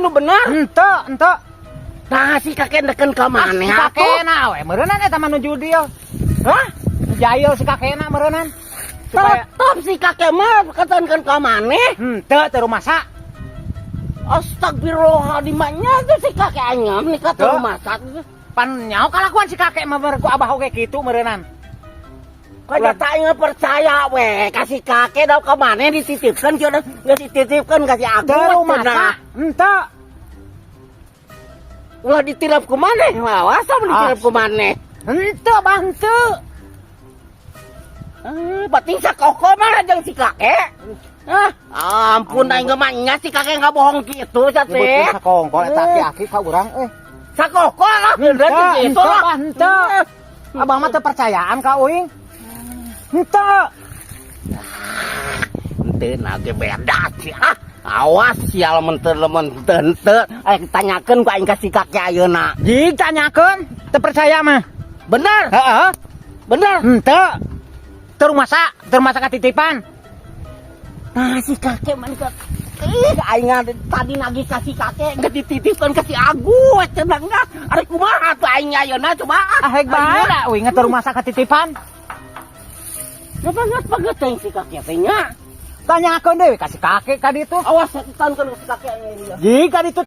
nu bener. Ente. Nah si kakek deken ka maneh Si kakekna we meureunnan eta mah nuju dia. Hah? Jail si kakekna meureunnan. Supaya tetep si kakek mah ketenkeun ka maneh. teu rumah sak. Astagfirullahaladzim tuh si kakek anyam nih kata Tuh. rumah sak. Pan nyaho kalakuan si kakek mah ku abah oge kitu meureunnan. Kayak tak ingat percaya we kasih kakek dah ke mana dititipkan jodoh nggak dititipkan kasih aku Teu rumah sak. Henteu. ulah ditilap ke mana awas sama ditilap ke mana Henteu bah henteu. penting sakoko mana jeung si kakek ampun aing gemanya si kakek nggak bohong gitu Nyebutkeun sate sakongko eta aki-aki ka urang sakoko lah bener gitu Henteu lah bah henteu. Abang mah teu percayaan ka uing. Henteu. ente nage beda sih awas sial menter aing tanyakeun ku aing ka si kakek ayeuna Ditanyakeun teu percaya mah. bener Heeh. bener Henteu. Teu rumah sak titipan. nah si kakek manika aing tadi nagih kasih kakek nggak dititipkan kasih aku cenah enggak ari kumaha tuh aing ayeuna coba Aheg bae da uing teu rumah sak titipan. banget banget teh si kakek teh nya Tanyakeun deui ka si kakek ka ditu. awas setan kan si kakek Jika ditu